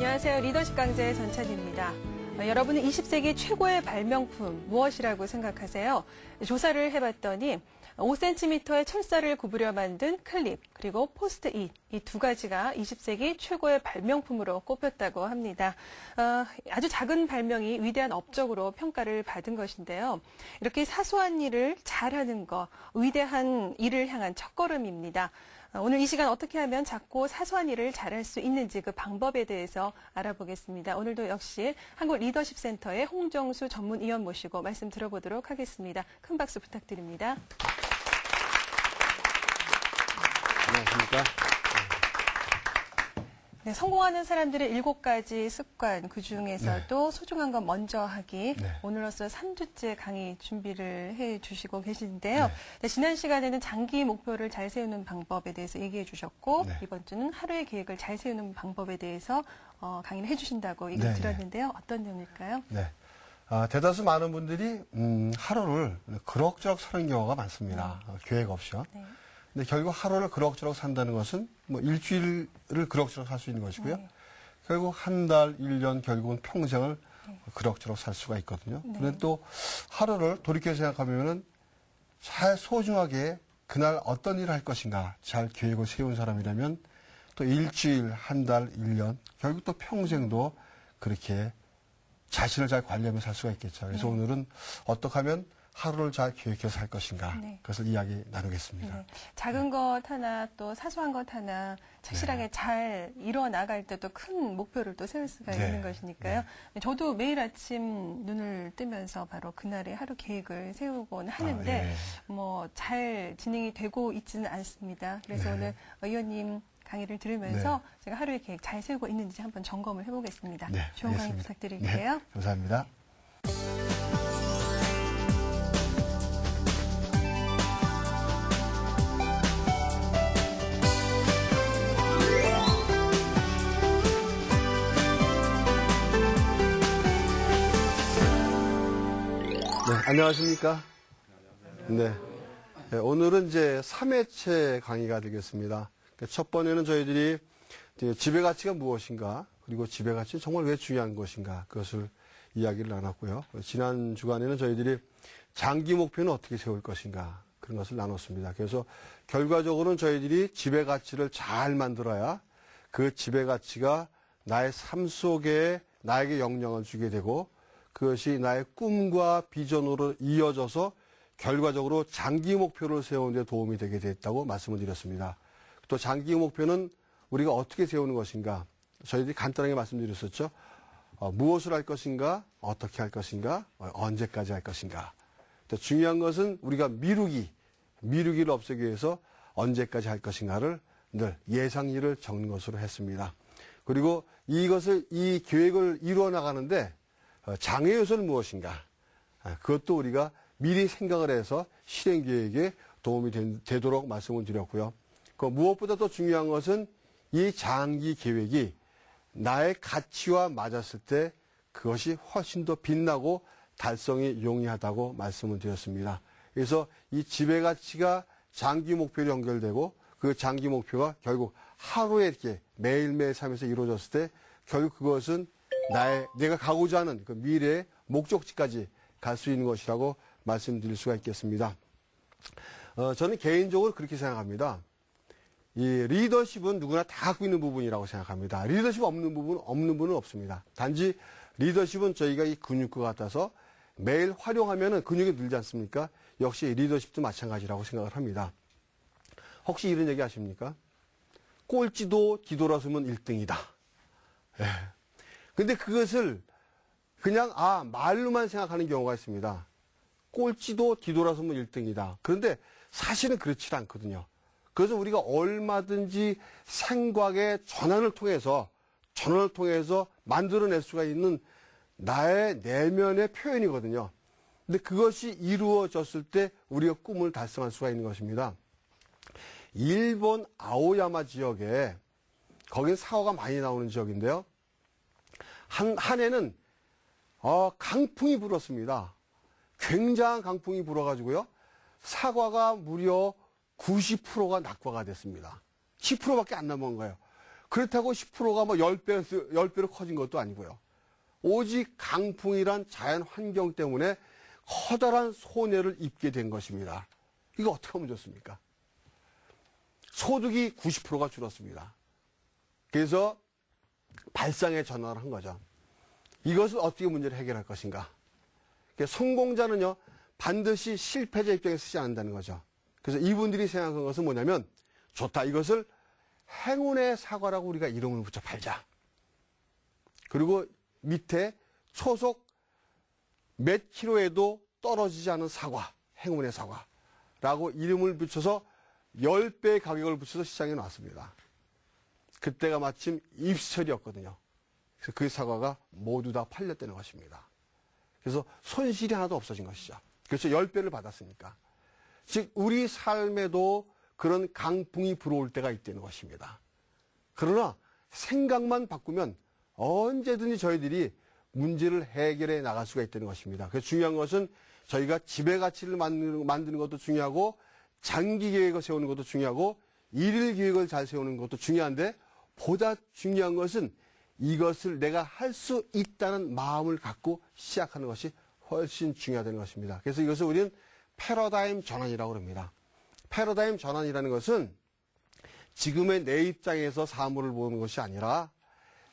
안녕하세요. 리더십 강좌의 전찬입니다. 여러분은 20세기 최고의 발명품 무엇이라고 생각하세요? 조사를 해봤더니 5cm의 철사를 구부려 만든 클립 그리고 포스트잇 이 두 가지가 20세기 최고의 발명품으로 꼽혔다고 합니다. 아주 작은 발명이 위대한 업적으로 평가를 받은 것인데요. 이렇게 사소한 일을 잘하는 것, 위대한 일을 향한 첫걸음입니다. 오늘 이 시간 어떻게 하면 작고 사소한 일을 잘할 수 있는지 그 방법에 대해서 알아보겠습니다. 오늘도 역시 한국리더십센터의 홍정수 전문위원 모시고 말씀 들어보도록 하겠습니다. 큰 박수 부탁드립니다. 안녕하십니까. 네, 성공하는 사람들의 7가지 습관, 그중에서도 소중한 건 먼저 하기. 오늘로써 3주째 강의 준비를 해주시고 계시는데요. 네, 지난 시간에는 장기 목표를 잘 세우는 방법에 대해서 얘기해 주셨고 이번 주는 하루의 계획을 잘 세우는 방법에 대해서 강의를 해주신다고 얘기를 들었는데요. 어떤 점일까요? 네. 대다수 많은 분들이 하루를 그럭저럭 사는 경우가 많습니다. 계획 없이요. 근데 결국 하루를 그럭저럭 산다는 것은 뭐 일주일을 그럭저럭 살 수 있는 것이고요. 결국 한 달, 1년, 결국은 평생을 그럭저럭 살 수가 있거든요. 그런데 또 하루를 돌이켜 생각하면은 잘 소중하게 그날 어떤 일을 할 것인가 잘 계획을 세운 사람이라면 또 일주일, 한 달, 1년, 결국 또 평생도 그렇게 자신을 잘 관리하며 살 수가 있겠죠. 그래서 오늘은 어떻게 하면 하루를 잘 계획해서 살 것인가 그것을 이야기 나누겠습니다. 작은 것 하나 또 사소한 것 하나 착실하게 잘 이뤄나갈 때 또 큰 목표를 또 세울 수가 있는 것이니까요. 저도 매일 아침 눈을 뜨면서 바로 그날의 하루 계획을 세우곤 하는데 뭐 잘 진행이 되고 있지는 않습니다. 그래서 오늘 의원님 강의를 들으면서 제가 하루의 계획 잘 세우고 있는지 한번 점검을 해보겠습니다. 좋은 강의 부탁드릴게요. 네, 감사합니다. 네, 안녕하십니까? 네. 오늘은 이제 3회째 강의가 되겠습니다. 첫 번에는 저희들이 지배 가치가 무엇인가, 그리고 지배 가치는 정말 왜 중요한 것인가, 그것을 이야기를 나눴고요. 지난 주간에는 저희들이 장기 목표는 어떻게 세울 것인가, 그런 것을 나눴습니다. 그래서 결과적으로는 저희들이 지배 가치를 잘 만들어야 그 지배 가치가 나의 삶 속에 나에게 영향을 주게 되고 그것이 나의 꿈과 비전으로 이어져서 결과적으로 장기 목표를 세우는 데 도움이 되게 됐다고 말씀을 드렸습니다. 또 장기 목표는 우리가 어떻게 세우는 것인가, 저희들이 간단하게 말씀드렸었죠. 무엇을 할 것인가, 어떻게 할 것인가, 언제까지 할 것인가. 또 중요한 것은 우리가 미루기를 없애기 위해서 언제까지 할 것인가를 늘 예상일을 적는 것으로 했습니다. 그리고 이 계획을 이루어 나가는데 장애 요소는 무엇인가? 그것도 우리가 미리 생각을 해서 실행 계획에 도움이 되도록 말씀을 드렸고요. 무엇보다 더 중요한 것은 이 장기 계획이 나의 가치와 맞았을 때 그것이 훨씬 더 빛나고 달성이 용이하다고 말씀을 드렸습니다. 그래서 이 지배 가치가 장기 목표로 연결되고 그 장기 목표가 결국 하루에 이렇게 매일매일 삶에서 이루어졌을 때 결국 그것은 내가 가고자 하는 그 미래의 목적지까지 갈 수 있는 것이라고 말씀드릴 수가 있겠습니다. 저는 개인적으로 그렇게 생각합니다. 이 리더십은 누구나 다 갖고 있는 부분이라고 생각합니다. 리더십 없는 분은 없습니다. 단지 리더십은 저희가 이 근육과 같아서 매일 활용하면은 근육이 늘지 않습니까? 역시 리더십도 마찬가지라고 생각을 합니다. 혹시 이런 얘기 아십니까? 꼴찌도 뒤돌아서면 1등이다. 근데 그것을 그냥 말로만 생각하는 경우가 있습니다. 꼴찌도 뒤돌아서면 1등이다. 그런데 사실은 그렇지 않거든요. 그래서 우리가 얼마든지 생각의 전환을 통해서 만들어낼 수가 있는 나의 내면의 표현이거든요. 근데 그것이 이루어졌을 때 우리가 꿈을 달성할 수가 있는 것입니다. 일본 아오야마 지역에 거긴 사과가 많이 나오는 지역인데요. 한 해는 강풍이 불었습니다. 굉장한 강풍이 불어가지고요. 사과가 무려 90%가 낙과가 됐습니다. 10%밖에 안 남은 거예요. 그렇다고 10%가 뭐 10배로 커진 것도 아니고요. 오직 강풍이란 자연 환경 때문에 커다란 손해를 입게 된 것입니다. 이거 어떻게 하면 좋습니까? 소득이 90%가 줄었습니다. 그래서 발상의 전환을 한 거죠. 이것을 어떻게 문제를 해결할 것인가? 성공자는요, 반드시 실패자 입장에서 쓰지 않는다는 거죠. 그래서 이분들이 생각한 것은 뭐냐면, 좋다, 이것을 행운의 사과라고 우리가 이름을 붙여 팔자. 그리고 밑에 초속 몇 킬로에도 떨어지지 않은 사과, 행운의 사과라고 이름을 붙여서 10배의 가격을 붙여서 시장에 놨습니다. 그때가 마침 입시철이었거든요. 그래서 그 사과가 모두 다 팔렸다는 것입니다. 그래서 손실이 하나도 없어진 것이죠. 그래서 10배를 받았으니까. 즉 우리 삶에도 그런 강풍이 불어올 때가 있다는 것입니다. 그러나 생각만 바꾸면 언제든지 저희들이 문제를 해결해 나갈 수가 있다는 것입니다. 그래서 중요한 것은 저희가 지배 가치를 만드는 것도 중요하고 장기 계획을 세우는 것도 중요하고 일일 계획을 잘 세우는 것도 중요한데 보다 중요한 것은 이것을 내가 할 수 있다는 마음을 갖고 시작하는 것이 훨씬 중요하다는 것입니다. 그래서 이것을 우리는 패러다임 전환이라고 합니다. 패러다임 전환이라는 것은 지금의 내 입장에서 사물을 보는 것이 아니라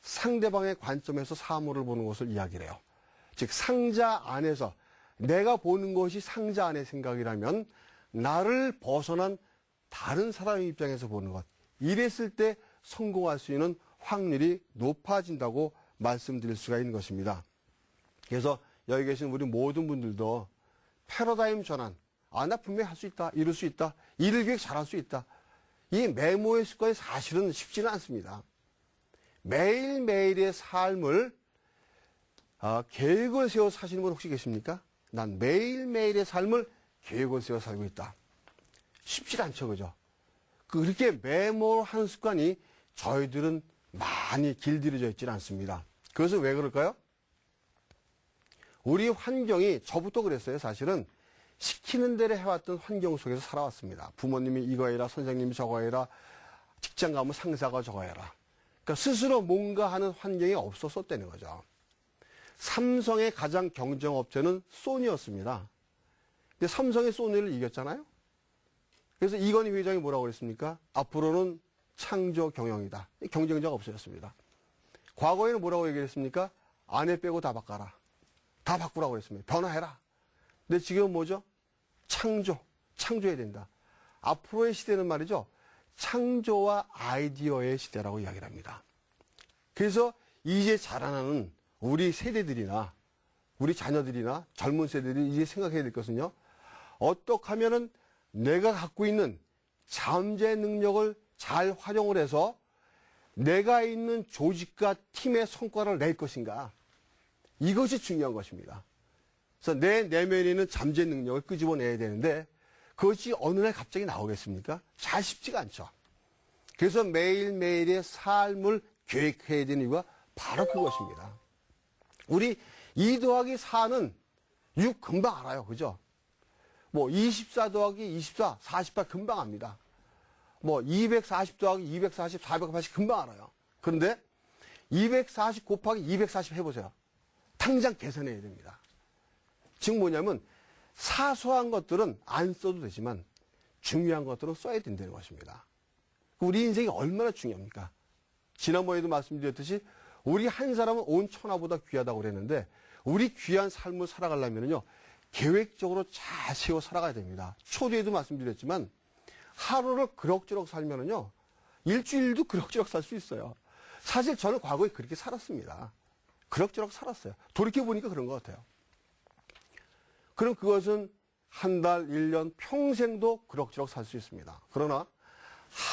상대방의 관점에서 사물을 보는 것을 이야기를 해요. 즉 상자 안에서 내가 보는 것이 상자 안의 생각이라면 나를 벗어난 다른 사람의 입장에서 보는 것. 이랬을 때 성공할 수 있는 확률이 높아진다고 말씀드릴 수가 있는 것입니다. 그래서 여기 계신 우리 모든 분들도 패러다임 전환. 아, 나 분명히 할 수 있다. 이룰 수 있다. 일일 계획 잘할 수 있다. 이 메모의 습관이 사실은 쉽지는 않습니다. 매일매일의 삶을 계획을 세워 사시는 분 혹시 계십니까? 난 매일매일의 삶을 계획을 세워 살고 있다. 쉽지 않죠, 그죠? 그렇게 메모하는 습관이 저희들은 많이 길들여져 있지는 않습니다. 그것은 왜 그럴까요? 우리 환경이 저부터 그랬어요. 사실은 시키는 대로 해왔던 환경 속에서 살아왔습니다. 부모님이 이거 해라, 선생님이 저거 해라, 직장 가면 상사가 저거 해라. 그러니까 스스로 뭔가 하는 환경이 없었었다는 거죠. 삼성의 가장 경쟁업체는 소니였습니다. 근데 삼성의 소니를 이겼잖아요. 그래서 이건희 회장이 뭐라고 그랬습니까? 앞으로는 창조 경영이다. 경쟁자가 없어졌습니다. 과거에는 뭐라고 얘기했습니까? 아내 빼고 다 바꿔라. 다 바꾸라고 그랬습니다. 변화해라. 근데 지금 뭐죠? 창조해야 된다. 앞으로의 시대는 말이죠. 창조와 아이디어의 시대라고 이야기를 합니다. 그래서 이제 자라나는 우리 세대들이나 우리 자녀들이나 젊은 세대들이 이제 생각해야 될 것은요. 어떻게 하면은 내가 갖고 있는 잠재 능력을 잘 활용을 해서 내가 있는 조직과 팀의 성과를 낼 것인가. 이것이 중요한 것입니다. 그래서 내 내면에 있는 잠재 능력을 끄집어내야 되는데 그것이 어느 날 갑자기 나오겠습니까? 잘 쉽지가 않죠. 그래서 매일매일의 삶을 계획해야 되는 이유가 바로 그것입니다. 우리 2 더하기 4는 6 금방 알아요. 그죠? 뭐 24 더하기 24, 48 금방 압니다. 뭐 240 더하기 240, 480 금방 알아요. 그런데 240 곱하기 240 해보세요. 당장 계산해야 됩니다. 즉 뭐냐면 사소한 것들은 안 써도 되지만 중요한 것들은 써야 된다는 것입니다. 우리 인생이 얼마나 중요합니까? 지난번에도 말씀드렸듯이 우리 한 사람은 온 천하보다 귀하다고 그랬는데 우리 귀한 삶을 살아가려면요 계획적으로 잘 세워 살아가야 됩니다. 초대에도 말씀드렸지만 하루를 그럭저럭 살면은요 일주일도 그럭저럭 살 수 있어요. 사실 저는 과거에 그렇게 살았습니다. 그럭저럭 살았어요. 돌이켜보니까 그런 것 같아요. 그럼 그것은 한 달, 1년, 평생도 그럭저럭 살 수 있습니다. 그러나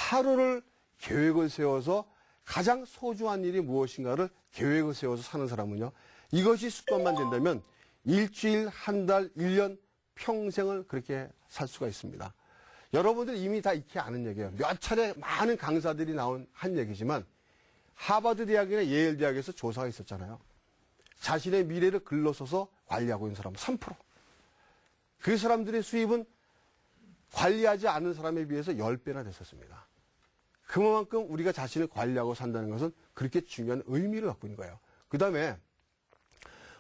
하루를 계획을 세워서 가장 소중한 일이 무엇인가를 계획을 세워서 사는 사람은요. 이것이 습관만 된다면 일주일, 한 달, 1년, 평생을 그렇게 살 수가 있습니다. 여러분들 이미 다 익히 아는 얘기예요. 몇 차례 많은 강사들이 나온 한 얘기지만 하버드 대학이나 예일 대학에서 조사가 있었잖아요. 자신의 미래를 글로 써서 관리하고 있는 사람은 3%. 그 사람들의 수입은 관리하지 않는 사람에 비해서 10배나 됐었습니다. 그만큼 우리가 자신을 관리하고 산다는 것은 그렇게 중요한 의미를 갖고 있는 거예요. 그 다음에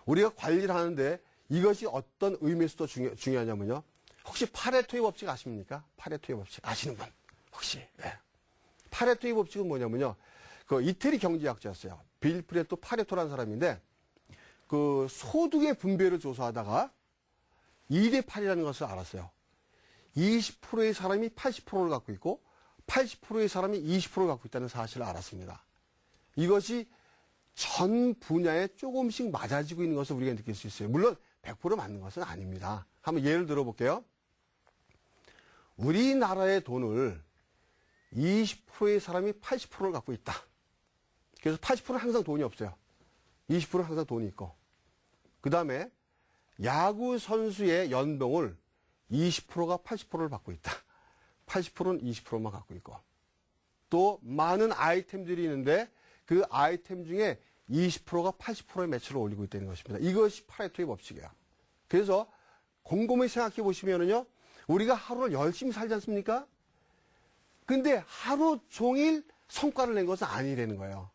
우리가 관리를 하는데 이것이 어떤 의미에서 또 중요하냐면요. 혹시 파레토의 법칙 아십니까? 파레토의 법칙 아시는 분? 혹시? 네. 파레토의 법칙은 뭐냐면요. 그 이태리 경제학자였어요. 빌프레토 파레토라는 사람인데 그 소득의 분배를 조사하다가 2대 8이라는 것을 알았어요. 20%의 사람이 80%를 갖고 있고 80%의 사람이 20%를 갖고 있다는 사실을 알았습니다. 이것이 전 분야에 조금씩 맞아지고 있는 것을 우리가 느낄 수 있어요. 물론 100% 맞는 것은 아닙니다. 한번 예를 들어볼게요. 우리나라의 돈을 20%의 사람이 80%를 갖고 있다. 그래서 80%는 항상 돈이 없어요. 20%는 항상 돈이 있고. 그 다음에 야구 선수의 연봉을 20%가 80%를 받고 있다. 80%는 20%만 갖고 있고. 또 많은 아이템들이 있는데 그 아이템 중에 20%가 80%의 매출을 올리고 있다는 것입니다. 이것이 파레토의 법칙이에요. 그래서 곰곰이 생각해 보시면은요, 우리가 하루를 열심히 살지 않습니까? 근데 하루 종일 성과를 낸 것은 아니라는 거예요.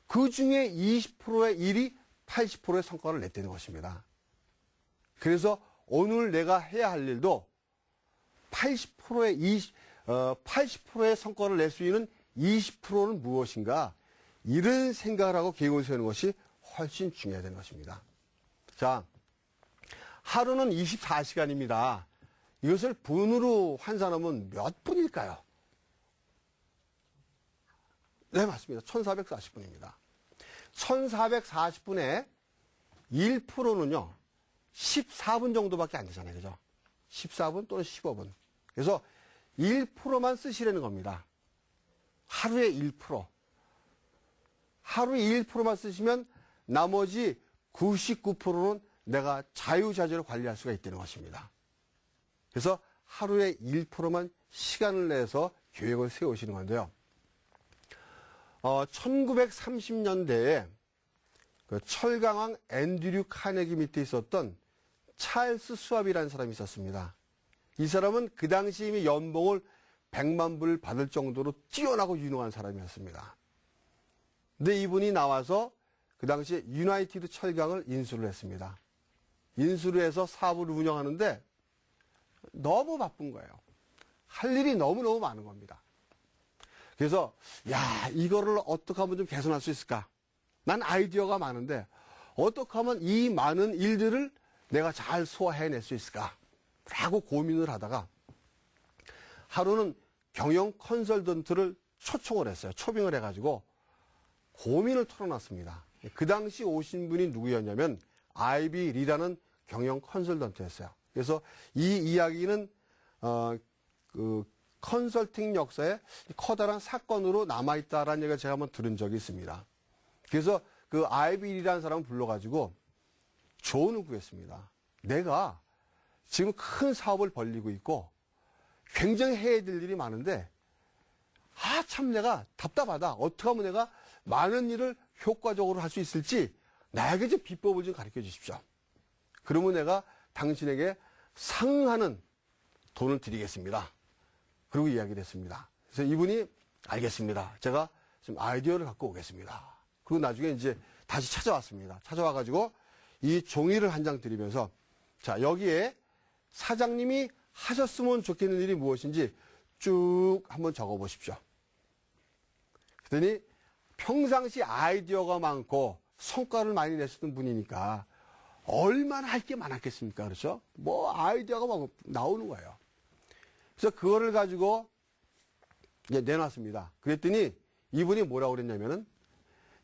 그 중에 20%의 일이 80%의 성과를 냈다는 것입니다. 그래서 오늘 내가 해야 할 일도 80%의 성과를 낼 수 있는 20%는 무엇인가? 이런 생각을 하고 계획을 세우는 것이 훨씬 중요하다는 것입니다. 자, 하루는 24시간입니다. 이것을 분으로 환산하면 몇 분일까요? 네, 맞습니다. 1440분입니다. 1440분에 1%는요, 14분 정도밖에 안 되잖아요. 그죠? 14분 또는 15분. 그래서 1%만 쓰시라는 겁니다. 하루에 1%. 하루에 1%만 쓰시면 나머지 99%는 내가 자유자재로 관리할 수가 있다는 것입니다. 그래서 하루에 1%만 시간을 내서 계획을 세우시는 건데요. 1930년대에 그 철강왕 앤드류 카네기 밑에 있었던 찰스 수왑이라는 사람이 있었습니다. 이 사람은 그 당시 이미 연봉을 100만 불을 받을 정도로 뛰어나고 유능한 사람이었습니다. 근데 이분이 나와서 그 당시에 유나이티드 철강을 인수를 했습니다. 인수를 해서 사업을 운영하는데 너무 바쁜 거예요. 할 일이 너무너무 많은 겁니다. 그래서 이거를 어떻게 하면 좀 개선할 수 있을까? 난 아이디어가 많은데 어떻게 하면 이 많은 일들을 내가 잘 소화해낼 수 있을까? 라고 고민을 하다가 하루는 경영 컨설턴트를 초청을 했어요. 초빙을 해가지고 고민을 털어놨습니다. 그 당시 오신 분이 누구였냐면 아이비 리라는 경영 컨설턴트였어요. 그래서 이 이야기는 그 컨설팅 역사에 커다란 사건으로 남아있다라는 얘기를 제가 한번 들은 적이 있습니다. 그래서 그 아이비 리라는 사람을 불러가지고 조언을 구했습니다. 내가 지금 큰 사업을 벌리고 있고 굉장히 해야 될 일이 많은데 참 내가 답답하다. 어떻게 하면 내가 많은 일을 효과적으로 할 수 있을지 나에게 좀 비법을 좀 가르쳐 주십시오. 그러면 내가 당신에게 상응하는 돈을 드리겠습니다. 그리고 이야기를 했습니다. 그래서 이분이 알겠습니다. 제가 좀 아이디어를 갖고 오겠습니다. 그리고 나중에 이제 다시 찾아왔습니다. 찾아와가지고 이 종이를 한 장 드리면서 자, 여기에 사장님이 하셨으면 좋겠는 일이 무엇인지 쭉 한번 적어 보십시오. 그랬더니 평상시 아이디어가 많고 성과를 많이 냈었던 분이니까 얼마나 할 게 많았겠습니까? 그렇죠? 뭐 아이디어가 막 나오는 거예요. 그래서 그거를 가지고 이제 내놨습니다. 그랬더니 이분이 뭐라고 그랬냐면은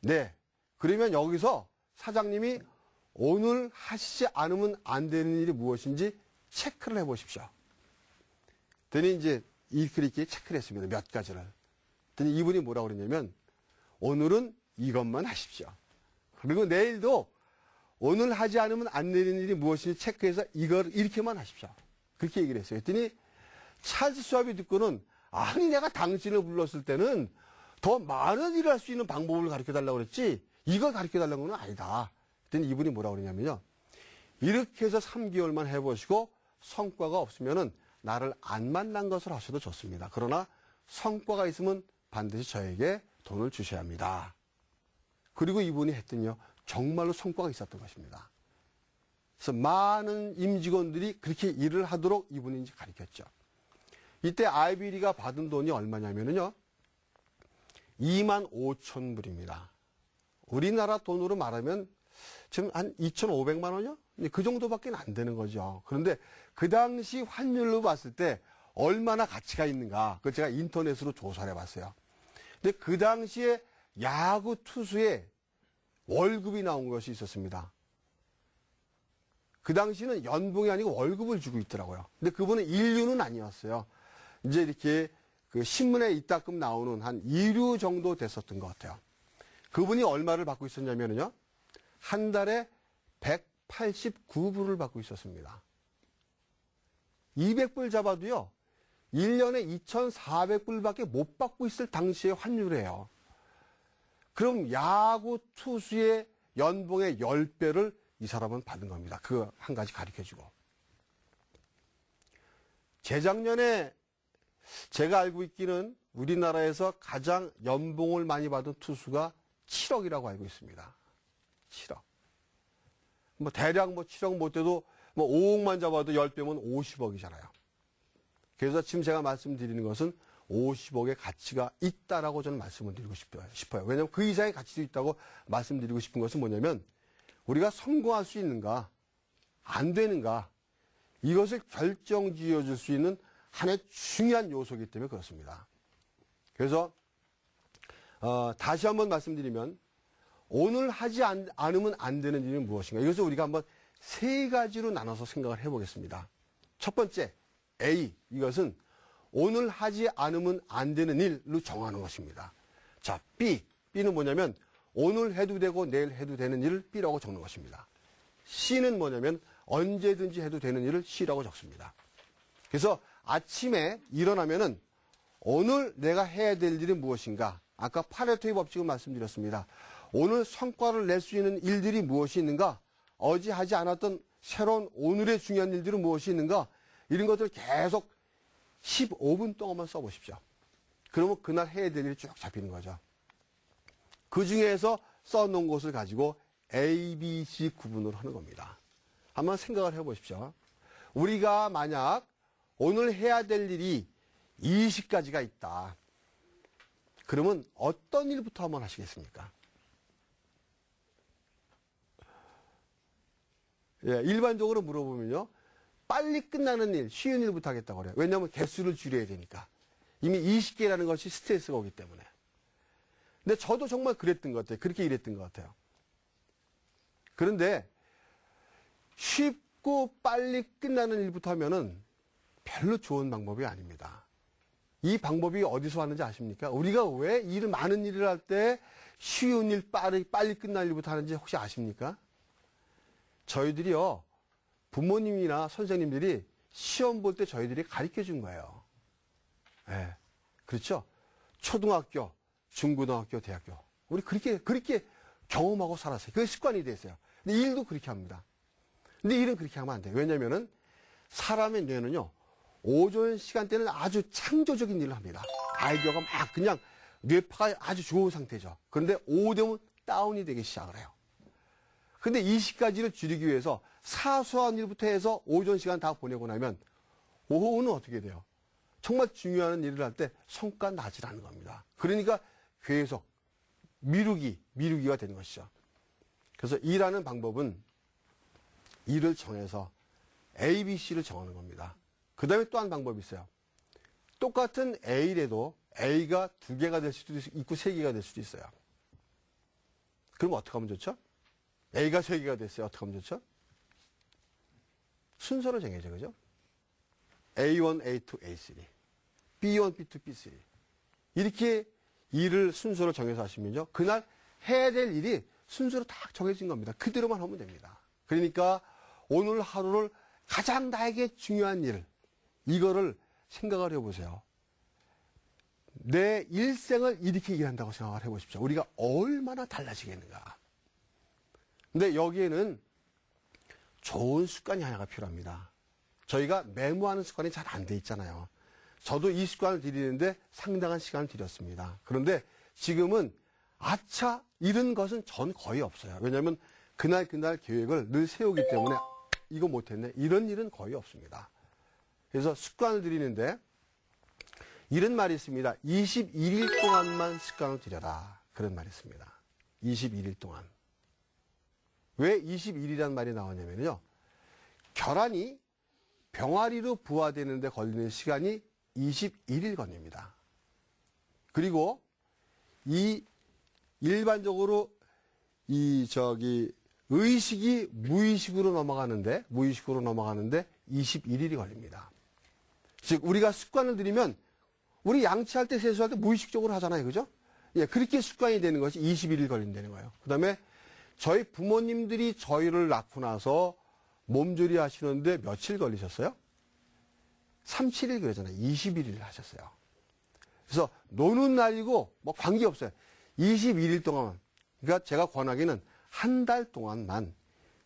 네, 그러면 여기서 사장님이 오늘 하시지 않으면 안 되는 일이 무엇인지 체크를 해보십시오. 그랬더니 이제 이렇게 체크를 했습니다. 몇 가지를. 그랬더니 이분이 뭐라고 그랬냐면 오늘은 이것만 하십시오. 그리고 내일도 오늘 하지 않으면 안 되는 일이 무엇인지 체크해서 이걸 이렇게만 하십시오. 그렇게 얘기를 했어요. 그랬더니 찰스 수왑이 듣고는 아니 내가 당신을 불렀을 때는 더 많은 일을 할 수 있는 방법을 가르쳐달라고 그랬지 이걸 가르쳐달라는 건 아니다. 그랬더니 이분이 뭐라고 그러냐면요. 이렇게 해서 3개월만 해보시고 성과가 없으면은 나를 안 만난 것을 하셔도 좋습니다. 그러나 성과가 있으면 반드시 저에게 돈을 주셔야 합니다. 그리고 이분이 했더니요, 정말로 성과가 있었던 것입니다. 그래서 많은 임직원들이 그렇게 일을 하도록 이분이 이제 가르쳤죠. 이때 아이비리가 받은 돈이 얼마냐면요, 25,000불입니다. 우리나라 돈으로 말하면 지금 한 2,500만 원이요? 그 정도밖에 안 되는 거죠. 그런데 그 당시 환율로 봤을 때 얼마나 가치가 있는가, 그걸 제가 인터넷으로 조사를 해봤어요. 근데 그 당시에 야구 투수의 월급이 나온 것이 있었습니다. 그 당시는 연봉이 아니고 월급을 주고 있더라고요. 근데 그분은 인류는 아니었어요. 이제 이렇게 그 신문에 이따금 나오는 한 2류 정도 됐었던 것 같아요. 그분이 얼마를 받고 있었냐면요, 한 달에 189불을 받고 있었습니다. 200불 잡아도요, 1년에 2,400불밖에 못 받고 있을 당시의 환율이에요. 그럼 야구 투수의 연봉의 10배를 이 사람은 받은 겁니다. 그거 한 가지 가르쳐주고. 재작년에 제가 알고 있기는 우리나라에서 가장 연봉을 많이 받은 투수가 7억이라고 알고 있습니다. 7억. 뭐 대략 뭐 7억 못 돼도 뭐 5억만 잡아도 10배면 50억이잖아요. 그래서 지금 제가 말씀드리는 것은 50억의 가치가 있다라고 저는 말씀을 드리고 싶어요. 왜냐하면 그 이상의 가치도 있다고 말씀드리고 싶은 것은 뭐냐면, 우리가 성공할 수 있는가, 안 되는가, 이것을 결정 지어줄 수 있는 하나의 중요한 요소이기 때문에 그렇습니다. 그래서 다시 한번 말씀드리면, 오늘 하지 않으면 안 되는 일은 무엇인가, 이것을 우리가 한번 세 가지로 나눠서 생각을 해보겠습니다. 첫 번째, A, 이것은 오늘 하지 않으면 안 되는 일로 정하는 것입니다. 자, B는 뭐냐면 오늘 해도 되고 내일 해도 되는 일을 B라고 적는 것입니다. C는 뭐냐면 언제든지 해도 되는 일을 C라고 적습니다. 그래서 아침에 일어나면은 오늘 내가 해야 될 일은 무엇인가? 아까 파레토의 법칙을 말씀드렸습니다. 오늘 성과를 낼 수 있는 일들이 무엇이 있는가? 어제 하지 않았던 새로운 오늘의 중요한 일들은 무엇이 있는가? 이런 것들을 계속 15분 동안만 써보십시오. 그러면 그날 해야 될 일이 쭉 잡히는 거죠. 그 중에서 써놓은 것을 가지고 A, B, C 구분을 하는 겁니다. 한번 생각을 해보십시오. 우리가 만약 오늘 해야 될 일이 20가지가 있다. 그러면 어떤 일부터 한번 하시겠습니까? 예, 일반적으로 물어보면요, 빨리 끝나는 일, 쉬운 일부터 하겠다고 그래요. 왜냐하면 개수를 줄여야 되니까. 이미 20개라는 것이 스트레스가 오기 때문에. 근데 저도 정말 그랬던 것 같아요. 그렇게 일했던 것 같아요. 그런데 쉽고 빨리 끝나는 일부터 하면은 별로 좋은 방법이 아닙니다. 이 방법이 어디서 왔는지 아십니까? 우리가 왜 많은 일을 할 때 쉬운 일, 빨리 끝날 일부터 하는지 혹시 아십니까? 저희들이요, 부모님이나 선생님들이 시험 볼 때 저희들이 가르쳐 준 거예요. 네, 그렇죠? 초등학교, 중고등학교, 대학교. 우리 그렇게 경험하고 살았어요. 그게 습관이 됐어요. 근데 일도 그렇게 합니다. 근데 일은 그렇게 하면 안 돼요. 왜냐면은 사람의 뇌는요, 오전 시간대는 아주 창조적인 일을 합니다. 아이디어가 막 그냥 뇌파가 아주 좋은 상태죠. 그런데 오후 되면 다운이 되기 시작을 해요. 근데 20가지를 줄이기 위해서 사소한 일부터 해서 오전 시간 다 보내고 나면 오후는 어떻게 돼요? 정말 중요한 일을 할 때 성과 나질 않는 겁니다. 그러니까 계속 미루기가 되는 것이죠. 그래서 일하는 방법은 일을 정해서 A, B, C를 정하는 겁니다. 그 다음에 또 한 방법이 있어요. 똑같은 A래도 A가 2개가 될 수도 있고 3개가 될 수도 있어요. 그럼 어떻게 하면 좋죠? A가 3개가 됐어요. 어떻게 하면 좋죠? 순서를 정해야죠. 그죠? A1, A2, A3. B1, B2, B3. 이렇게 일을 순서로 정해서 하시면요, 그날 해야 될 일이 순서로 딱 정해진 겁니다. 그대로만 하면 됩니다. 그러니까 오늘 하루를 가장 나에게 중요한 일, 이거를 생각을 해보세요. 내 일생을 이렇게 일한다고 생각을 해보십시오. 우리가 얼마나 달라지겠는가. 근데 여기에는 좋은 습관이 하나가 필요합니다. 저희가 메모하는 습관이 잘 안 돼 있잖아요. 저도 이 습관을 들이는데 상당한 시간을 들였습니다. 그런데 지금은 아차 이런 것은 전 거의 없어요. 왜냐하면 그날 계획을 늘 세우기 때문에 이거 못했네 이런 일은 거의 없습니다. 그래서 습관을 들이는데 이런 말이 있습니다. 21일 동안만 습관을 들여라. 그런 말이 있습니다. 21일 동안. 왜 21일이라는 말이 나오냐면요. 계란이 병아리로 부화되는데 걸리는 시간이 21일 걸립니다. 그리고 이 일반적으로 의식이 무의식으로 넘어가는데 21일이 걸립니다. 즉 우리가 습관을 들이면 우리 양치할 때 세수할 때 무의식적으로 하잖아요. 그죠? 예, 그렇게 습관이 되는 것이 21일 걸린다는 거예요. 그 다음에 저희 부모님들이 저희를 낳고 나서 몸조리 하시는데 며칠 걸리셨어요? 37일 그러잖아요. 21일 하셨어요. 그래서 노는 날이고 뭐 관계없어요. 21일 동안. 그러니까 제가 권하기는 한 달 동안만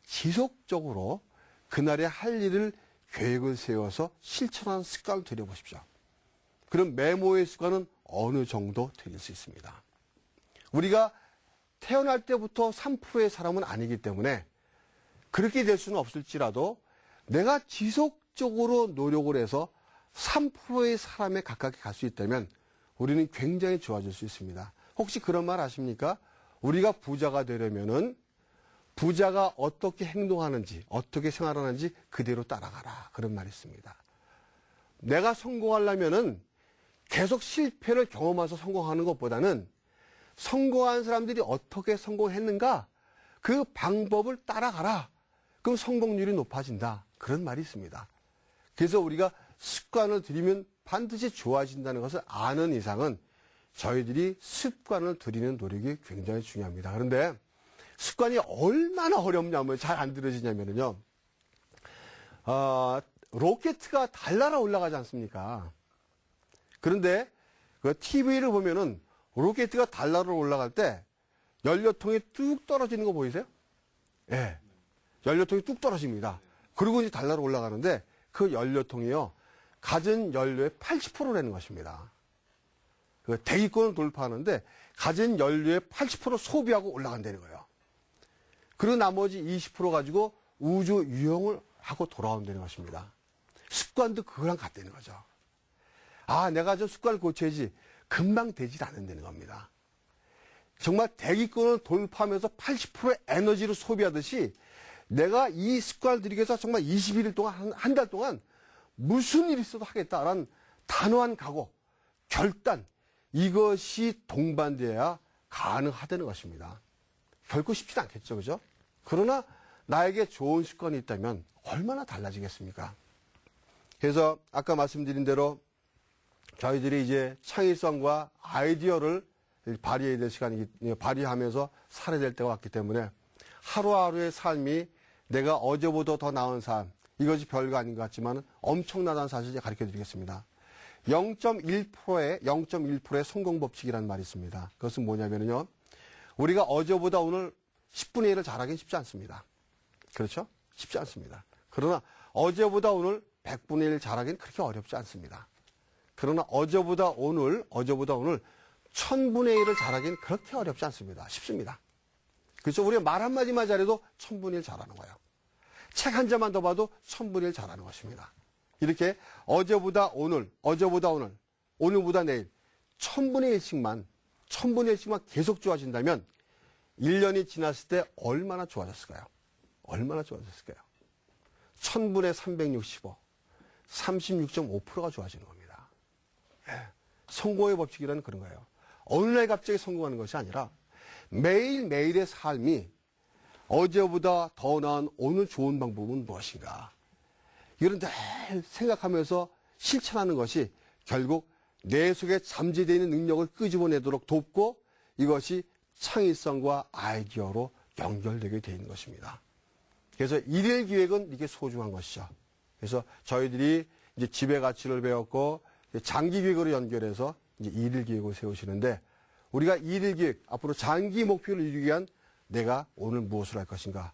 지속적으로 그날에 할 일을 계획을 세워서 실천하는 습관을 들여보십시오. 그럼 메모의 습관은 어느 정도 들일 수 있습니다. 우리가 태어날 때부터 3%의 사람은 아니기 때문에 그렇게 될 수는 없을지라도 내가 지속적으로 노력을 해서 3%의 사람에 가깝게 갈 수 있다면 우리는 굉장히 좋아질 수 있습니다. 혹시 그런 말 아십니까? 우리가 부자가 되려면은 부자가 어떻게 행동하는지, 어떻게 생활하는지 그대로 따라가라. 그런 말이 있습니다. 내가 성공하려면은 계속 실패를 경험해서 성공하는 것보다는 성공한 사람들이 어떻게 성공했는가? 그 방법을 따라가라. 그럼 성공률이 높아진다. 그런 말이 있습니다. 그래서 우리가 습관을 들이면 반드시 좋아진다는 것을 아는 이상은 저희들이 습관을 들이는 노력이 굉장히 중요합니다. 그런데 습관이 얼마나 어렵냐면 잘 안 들어지냐면요. 로켓가 달나라 올라가지 않습니까? 그런데 그 TV를 보면은 로켓가 달나라 올라갈 때 연료통이 뚝 떨어지는 거 보이세요? 예. 네. 연료통이 뚝 떨어집니다. 그리고 이제 달나라 올라가는데 그 연료통이요. 가진 연료의 80%라는 것입니다. 그 대기권을 돌파하는데 가진 연료의 80% 소비하고 올라간다는 거예요. 그리고 나머지 20% 가지고 우주 유영을 하고 돌아온다는 것입니다. 습관도 그거랑 같다는 거죠. 아, 내가 좀 습관을 고쳐야지. 금방 되질 않는다는 겁니다. 정말 대기권을 돌파하면서 80%의 에너지를 소비하듯이 내가 이 습관을 들이기 위해서 정말 21일 동안, 한 달 동안 무슨 일이 있어도 하겠다라는 단호한 각오, 결단, 이것이 동반돼야 가능하다는 것입니다. 결코 쉽지 않겠죠, 그죠? 그러나 나에게 좋은 습관이 있다면 얼마나 달라지겠습니까? 그래서 아까 말씀드린 대로 저희들이 이제 창의성과 아이디어를 발휘해야 될 시간이, 발휘하면서 살아야 될 때가 왔기 때문에 하루하루의 삶이 내가 어제보다 더 나은 삶, 이것이 별거 아닌 것 같지만 엄청나다는 사실을 가르쳐 드리겠습니다. 0.1%의 성공 법칙이라는 말이 있습니다. 그것은 뭐냐면요. 우리가 어제보다 오늘 10분의 1을 잘하기는 쉽지 않습니다. 그렇죠? 쉽지 않습니다. 그러나 어제보다 오늘 100분의 1 잘하기는 그렇게 어렵지 않습니다. 그러나 어제보다 오늘 1000분의 1을 잘하기는 그렇게 어렵지 않습니다. 쉽습니다. 그렇죠? 우리가 말 한마디만 잘해도 1000분의 1 잘하는 거예요. 책 한 자만 더 봐도 1000분의 1 잘하는 것입니다. 이렇게 어제보다 오늘, 오늘보다 내일 1000분의 1씩만 계속 좋아진다면 1년이 지났을 때 얼마나 좋아졌을까요? 얼마나 좋아졌을까요? 1000분의 365, 36.5%가 좋아지는 겁니다. 예, 성공의 법칙이라는 그런 거예요. 어느 날 갑자기 성공하는 것이 아니라 매일매일의 삶이 어제보다 더 나은 오늘 좋은 방법은 무엇인가? 이런 늘 생각하면서 실천하는 것이 결국 내 속에 잠재되어 있는 능력을 끄집어내도록 돕고 이것이 창의성과 아이디어로 연결되게 되어 있는 것입니다. 그래서 일일 기획은 이게 소중한 것이죠. 그래서 저희들이 이제 지배 가치를 배웠고 장기 기획으로 연결해서 이제 일일 기획을 세우시는데 우리가 일일 기획, 앞으로 장기 목표를 이루기 위한 내가 오늘 무엇을 할 것인가?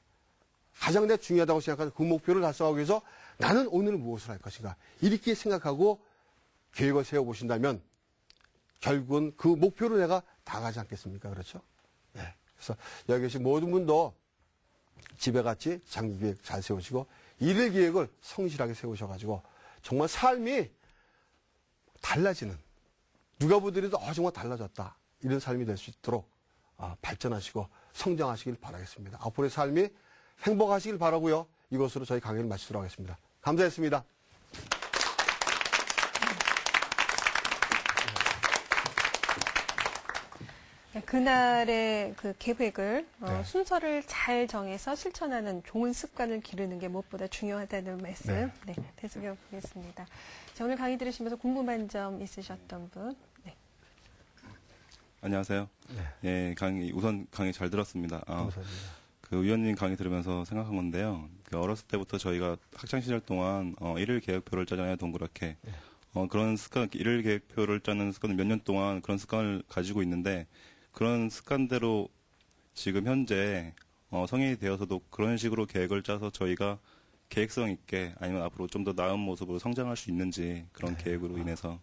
가장 내가 중요하다고 생각하는 그 목표를 달성하기 위해서 나는 오늘 무엇을 할 것인가? 이렇게 생각하고 계획을 세워보신다면 결국은 그 목표로 내가 나가지 않겠습니까? 그렇죠? 네. 그래서 여기 계신 모든 분도 집에같이 장기 계획 잘 세우시고 일일 계획을 성실하게 세우셔가지고 정말 삶이 달라지는, 누가 보더라도 정말 달라졌다, 이런 삶이 될 수 있도록 발전하시고 성장하시길 바라겠습니다. 앞으로의 삶이 행복하시길 바라고요. 이것으로 저희 강의를 마치도록 하겠습니다. 감사했습니다. 그날의 그 계획을 네. 순서를 잘 정해서 실천하는 좋은 습관을 기르는 게 무엇보다 중요하다는 말씀 되새겨 보겠습니다. 자, 오늘 강의 들으시면서 궁금한 점 있으셨던 분? 네. 안녕하세요. 예, 우선 강의 잘 들었습니다. 감사합니다. 그 위원님 강의 들으면서 생각한 건데요. 어렸을 때부터 저희가 학창 시절 동안 일일 계획표를 짜잖아요, 동그랗게. 그런 습관, 일일 계획표를 짜는 습관을 몇 년 동안 그런 습관을 가지고 있는데, 그런 습관대로 지금 현재 성인이 되어서도 그런 식으로 계획을 짜서 저희가 계획성 있게 아니면 앞으로 좀 더 나은 모습으로 성장할 수 있는지, 그런 계획으로 인해서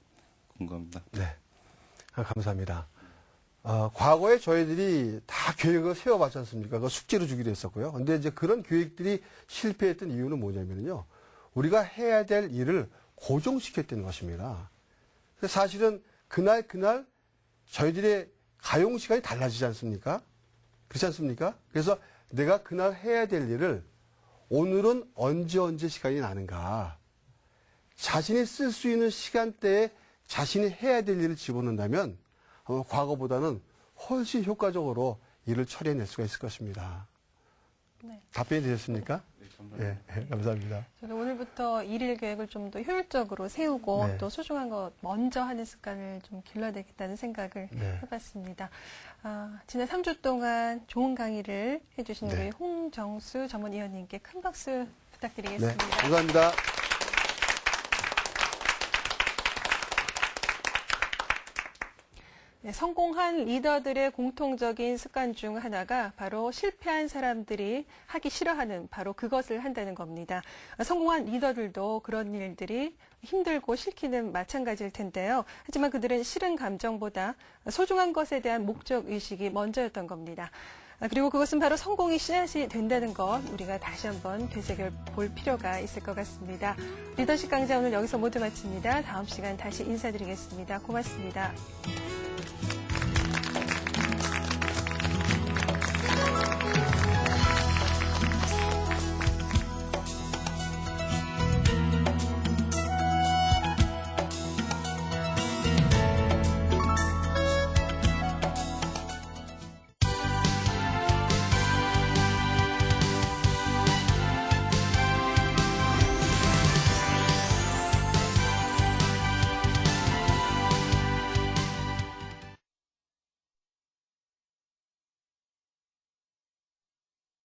궁금합니다. 네. 감사합니다. 과거에 저희들이 다 계획을 세워봤지 않습니까? 그 숙제로 주기로 했었고요. 근데 이제 그런 계획들이 실패했던 이유는 뭐냐면요. 우리가 해야 될 일을 고정시켰다는 것입니다. 사실은 그날 저희들의 가용 시간이 달라지지 않습니까? 그렇지 않습니까? 그래서 내가 그날 해야 될 일을 오늘은 언제 시간이 나는가. 자신이 쓸 수 있는 시간대에 자신이 해야 될 일을 집어넣는다면 아마 과거보다는 훨씬 효과적으로 일을 처리해낼 수가 있을 것입니다. 네. 답변이 되셨습니까? 네, 감사합니다. 네, 감사합니다. 제가 오늘부터 일일 계획을 좀 더 효율적으로 세우고 네. 또 소중한 것 먼저 하는 습관을 좀 길러내겠다는 생각을 네. 해봤습니다. 지난 3주 동안 좋은 강의를 해주신 네. 우리 홍정수 전문위원님께 큰 박수 네, 부탁드리겠습니다. 감사합니다. 네, 성공한 리더들의 공통적인 습관 중 하나가 바로 실패한 사람들이 하기 싫어하는 바로 그것을 한다는 겁니다. 성공한 리더들도 그런 일들이 힘들고 싫기는 마찬가지일 텐데요. 하지만 그들은 싫은 감정보다 소중한 것에 대한 목적의식이 먼저였던 겁니다. 그리고 그것은 바로 성공이 씨앗이 된다는 것, 우리가 다시 한번 되새겨볼 필요가 있을 것 같습니다. 리더십 강좌 오늘 여기서 모두 마칩니다. 다음 시간 다시 인사드리겠습니다. 고맙습니다.